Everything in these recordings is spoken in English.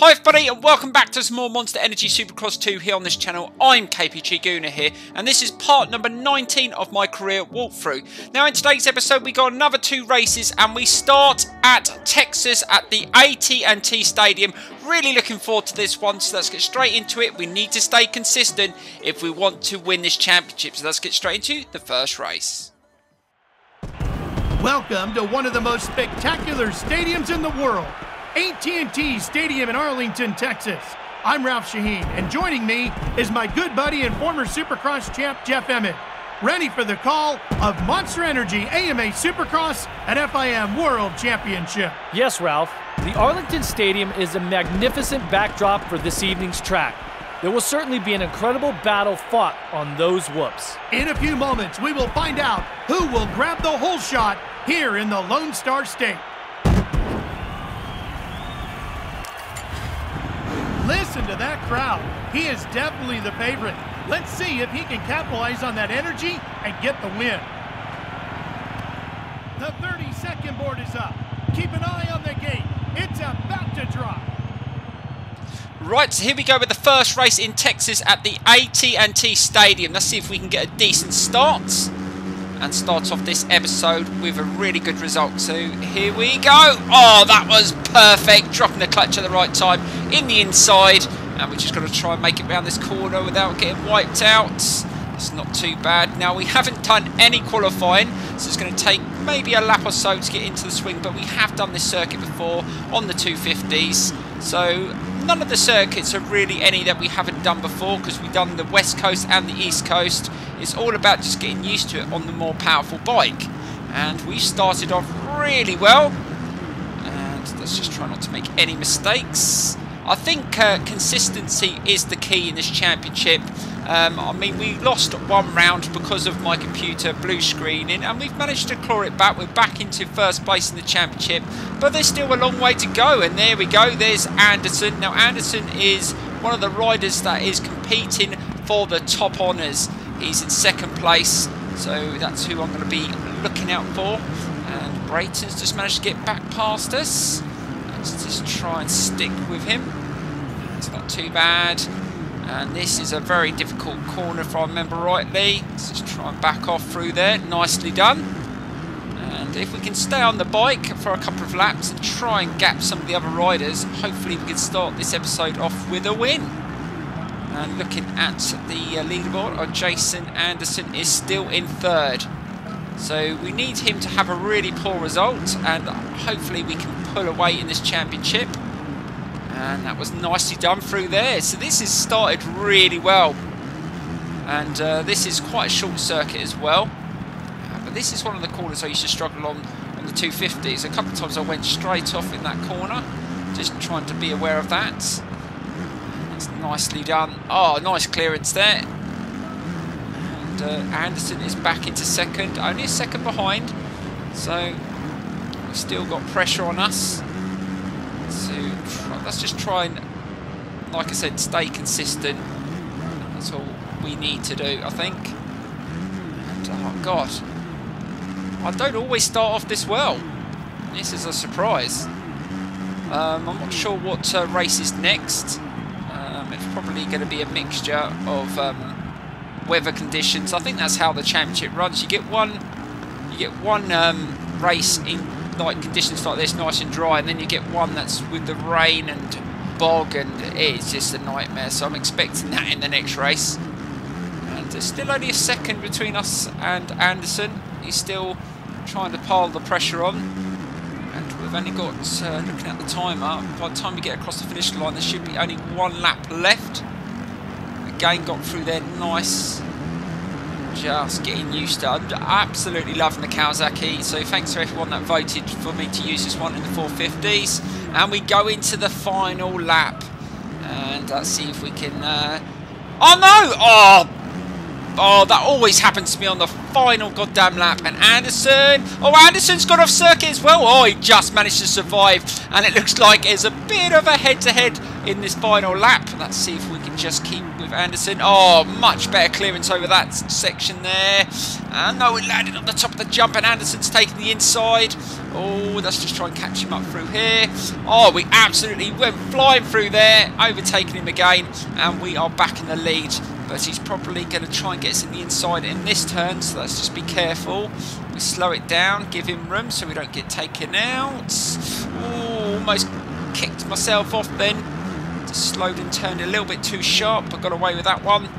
Hi everybody and welcome back to some more Monster Energy Supercross 2 here on this channel. I'm KPG-GOONER here and this is part number 19 of my career walkthrough. Now in today's episode we got another 2 races and we start at Texas at the AT&T Stadium. Really looking forward to this one, so let's get straight into it. We need to stay consistent if we want to win this championship, so let's get straight into the first race. Welcome to one of the most spectacular stadiums in the world. AT&T Stadium in Arlington, Texas. I'm Ralph Shaheen, and joining me is my good buddy and former Supercross champ, Jeff Emmett. Ready for the call of Monster Energy AMA Supercross and FIM World Championship. Yes, Ralph. The Arlington Stadium is a magnificent backdrop for this evening's track. There will certainly be an incredible battle fought on those whoops. In a few moments, we will find out who will grab the whole shot here in the Lone Star State. Listen to that crowd. He is definitely the favorite. Let's see if he can capitalize on that energy and get the win. The 30-second board is up. Keep an eye on the gate. It's about to drop. Right, so here we go with the first race in Texas at the AT&T Stadium. Let's see if we can get a decent start and start off this episode with a really good result. So here we go. Oh, that was perfect. Dropping the clutch at the right time in the inside. And we're just going to try and make it around this corner without getting wiped out. It's not too bad. Now, we haven't done any qualifying, so it's going to take maybe a lap or so to get into the swing. But we have done this circuit before on the 250s. So none of the circuits are really any that we haven't done before, because we've done the West Coast and the East Coast. It's all about just getting used to it on the more powerful bike. And we started off really well. And let's just try not to make any mistakes. I think consistency is the key in this championship. I mean, we lost one round because of my computer blue screening, and we've managed to claw it back. We're back into first place in the championship, but there's still a long way to go. And there we go, there's Anderson. Now Anderson is one of the riders that is competing for the top honours. He's in second place, so that's who I'm going to be looking out for. And Brayton's just managed to get back past us. Let's just try and stick with him. It's not too bad. And this is a very difficult corner if I remember rightly. Let's just try and back off through there. Nicely done. And if we can stay on the bike for a couple of laps and try and gap some of the other riders, hopefully we can start this episode off with a win. And looking at the leaderboard, Jason Anderson is still in third. So we need him to have a really poor result, and hopefully we can pull away in this championship. And that was nicely done through there. So this has started really well. And this is quite a short circuit as well. But this is one of the corners I used to struggle on the 250s. A couple of times I went straight off in that corner. Just trying to be aware of that. That's nicely done. Oh, nice clearance there. And Anderson is back into second. Only a second behind. So we've still got pressure on us. So let's just try and, like I said, stay consistent. That's all we need to do, I think. And, oh God, I don't always start off this well. This is a surprise. I'm not sure what race is next. It's probably going to be a mixture of weather conditions. I think that's how the championship runs. You get one race in like conditions like this, nice and dry, and then you get one that's with the rain and bog, and it's just a nightmare. So I'm expecting that in the next race. And there's still only a second between us and Anderson. He's still trying to pile the pressure on, and we've only got, looking at the timer, by the time we get across the finish line there should be only one lap left. Again, got through there nice. Just getting used to it. I'm absolutely loving the Kawasaki, so thanks to everyone that voted for me to use this one in the 450s. And we go into the final lap, and let's see if we can oh no! Oh, that always happens to me on the final goddamn lap. And Anderson, Anderson's got off circuit as well. Oh, he just managed to survive, and it looks like it's a bit of a head-to-head in this final lap. Let's see if we can just keep with Anderson. Oh, much better clearance over that section there. And no, it landed on the top of the jump, and Anderson's taking the inside. Oh, let's just try and catch him up through here. Oh, we absolutely went flying through there, overtaking him again, and we are back in the lead. But he's probably going to try and get us in the inside in this turn, so let's just be careful. We slow it down, give him room so we don't get taken out. Oh, almost kicked myself off then. Just slowed and turned a little bit too sharp, but got away with that one.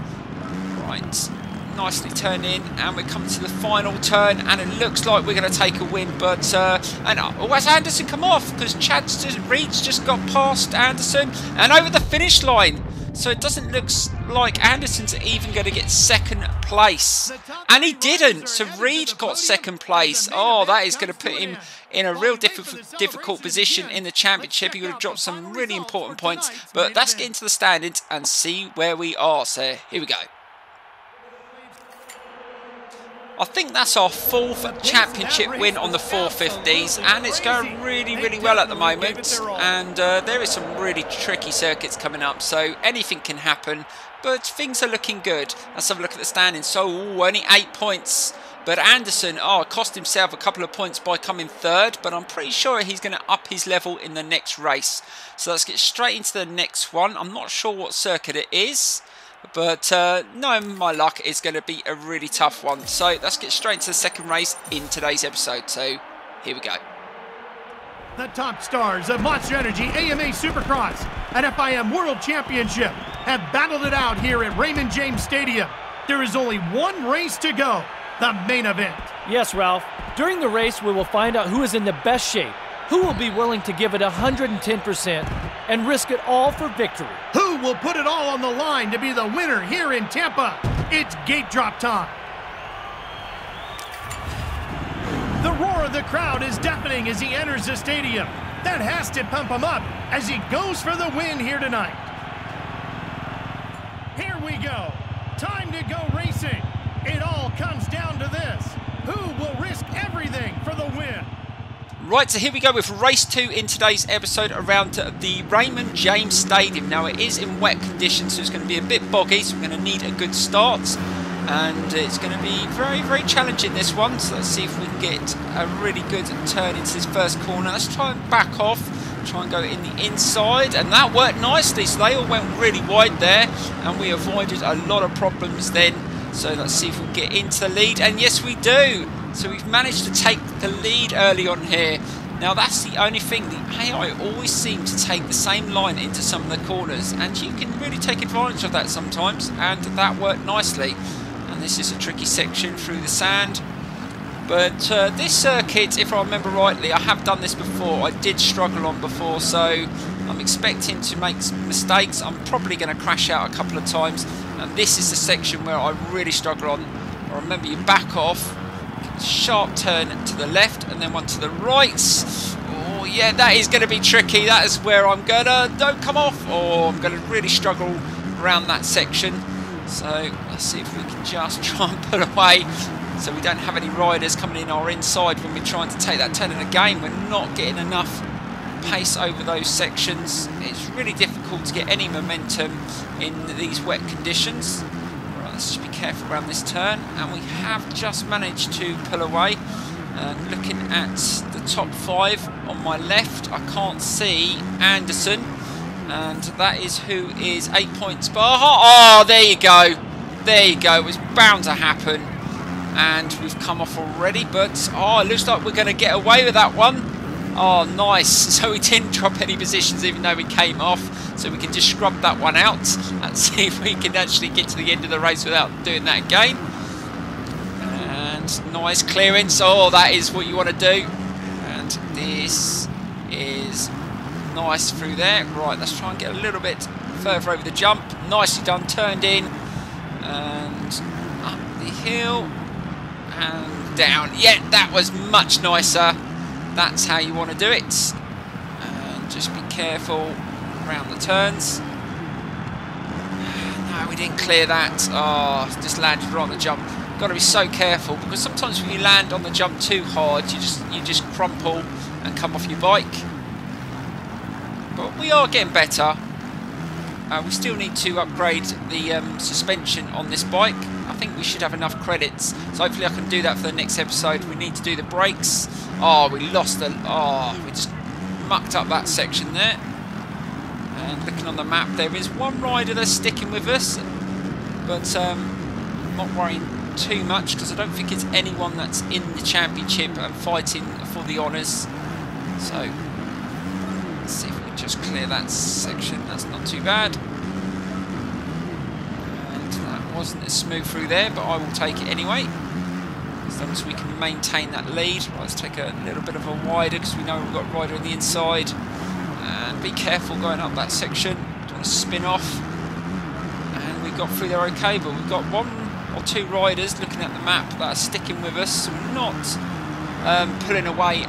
Right, nicely turned in, and we're coming to the final turn, and it looks like we're going to take a win. But has Anderson come off? Because Reed's just got past Anderson and over the finish line. So it doesn't look like Anderson's even going to get second place. And he didn't. So Reed got second place. Oh, that is going to put him in a real difficult position in the championship. He would have dropped some really important points. But let's get into the standings and see where we are. So here we go. I think that's our 4th championship win on the 450s, and it's going really, really well at the moment. And there is some really tricky circuits coming up, so anything can happen, but things are looking good. Let's have a look at the standings. So only 8 points, but Anderson cost himself a couple of points by coming 3rd, but I'm pretty sure he's going to up his level in the next race. So let's get straight into the next one. I'm not sure what circuit it is, but knowing my luck, it's going to be a really tough one. So let's get straight into the second race in today's episode. So here we go. The top stars of Monster Energy AMA Supercross and FIM World Championship have battled it out here at Raymond James Stadium. There is only one race to go, the main event. Yes, Ralph. During the race, we will find out who is in the best shape, who will be willing to give it 110% and risk it all for victory. Who will put it all on the line to be the winner here in Tampa? It's gate drop time. The roar of the crowd is deafening as he enters the stadium. That has to pump him up as he goes for the win here tonight. Here we go. Time to go racing. It all comes down to this. Who will risk everything for the win? Right, so here we go with race 2 in today's episode around the Raymond James Stadium. Now it is in wet conditions, so it's going to be a bit boggy, so we're going to need a good start. And it's going to be very, very challenging, this one. So let's see if we can get a really good turn into this first corner. Let's try and back off, try and go in the inside. And that worked nicely, so they all went really wide there. And we avoided a lot of problems then. So let's see if we can get into the lead. And yes, we do. So we've managed to take the lead early on here. Now that's the only thing, the AI always seem to take the same line into some of the corners, and you can really take advantage of that sometimes, and that worked nicely. And this is a tricky section through the sand. But this circuit, if I remember rightly, I have done this before, I did struggle on before, so I'm expecting to make mistakes. I'm probably going to crash out a couple of times, and this is the section where I really struggle on. I remember you back off, sharp turn to the left and then one to the right. Oh yeah, that is going to be tricky. That is where I'm gonna don't come off, or I'm going to really struggle around that section. So let's see if we can just try and pull away so we don't have any riders coming in our inside when we're trying to take that turn. And again, we're not getting enough pace over those sections. It's really difficult to get any momentum in these wet conditions. Let's just be careful around this turn, and we have just managed to pull away. And looking at the top 5 on my left, I can't see Anderson, and that is who is 8 points bar. Oh, there you go. There you go. It was bound to happen, and we've come off already. But it looks like we're going to get away with that one. Oh, nice. So we didn't drop any positions even though we came off. So we can just scrub that one out and see if we can actually get to the end of the race without doing that again. And nice clearance. Oh, that is what you want to do. And this is nice through there. Right, let's try and get a little bit further over the jump. Nicely done. Turned in. And up the hill. And down. Yeah, that was much nicer. That's how you want to do it. And just be careful around the turns. No, we didn't clear that. Oh, just landed right on the jump. Got to be so careful, because sometimes when you land on the jump too hard, you just crumple and come off your bike. But we are getting better. We still need to upgrade the suspension on this bike. I think we should have enough credits, so hopefully I can do that for the next episode. We need to do the brakes. Oh, we lost the... Oh, we just mucked up that section there. And looking on the map, there is one rider that's sticking with us, but not worrying too much because I don't think it's anyone that's in the championship and fighting for the honours. So let's see if we can just clear that section. That's not too bad. And that wasn't as smooth through there, but I will take it anyway, as long as we can maintain that lead. Right, let's take a little bit of a wider because we know we've got a rider on the inside. And be careful going up that section. Don't want to spin off. And we got through there okay, but we've got one or two riders looking at the map that are sticking with us, so we're not pulling away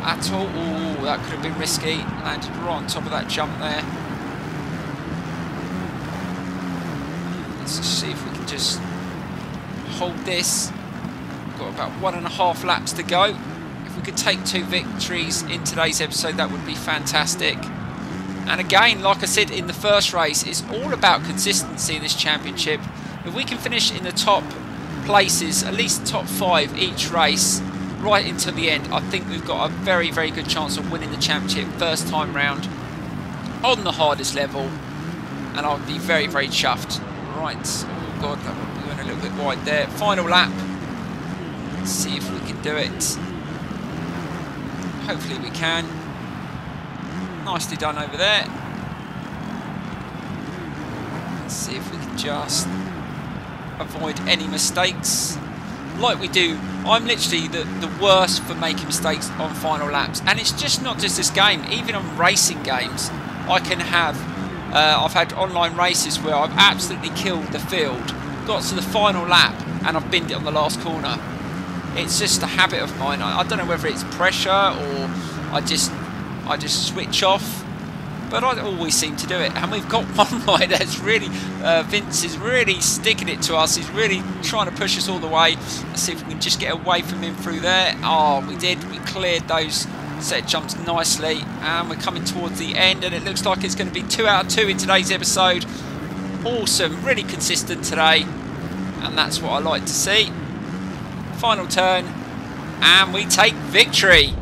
at all. Oh, that could have been risky. Landed right on top of that jump there. Let's just see if we can just hold this. We've got about 1.5 laps to go. If we could take 2 victories in today's episode, that would be fantastic. And again, like I said in the first race, it's all about consistency in this championship. If we can finish in the top places, at least top 5 each race, right into the end, I think we've got a very, very good chance of winning the championship first time round on the hardest level. And I'll be very, very chuffed. Right, oh god, we went a little bit wide there. Final lap. Let's see if we can do it. Hopefully we can. Nicely done over there. Let's see if we can just avoid any mistakes. Like we do, I'm literally the worst for making mistakes on final laps. And it's just not just this game. Even on racing games, I can have... I've had online races where I've absolutely killed the field, got to the final lap, and I've binned it on the last corner. It's just a habit of mine. I don't know whether it's pressure or I just switch off, but I always seem to do it. And we've got one rider that's really, Vince is really sticking it to us. He's really trying to push us all the way. Let's see if we can just get away from him through there. Oh, we did. We cleared those set jumps nicely, and we're coming towards the end, and it looks like it's going to be 2 out of 2 in today's episode. Awesome, really consistent today, and that's what I like to see. Final turn, and we take victory.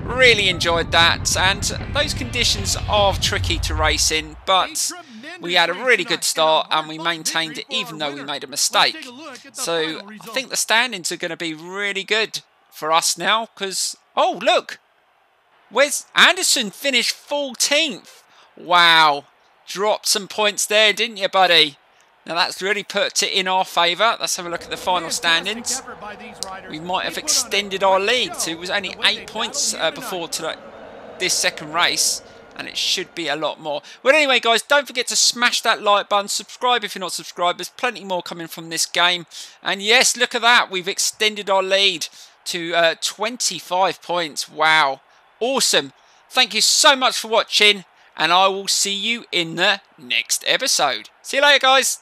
Really enjoyed that, and those conditions are tricky to race in, but we had a really good start and we maintained it even though we made a mistake. So I think the standings are going to be really good for us now, because, oh look, where's Anderson finished 14th? Wow, dropped some points there, didn't you, buddy? Now that's really put it in our favour. Let's have a look at the final standings. We might have extended our lead to, it was only 8 points before this second race, and it should be a lot more. Well, anyway, guys, don't forget to smash that like button, subscribe if you're not subscribed. There's plenty more coming from this game. And yes, look at that, we've extended our lead to 25 points. Wow. Awesome. Thank you so much for watching, and I will see you in the next episode. See you later, guys.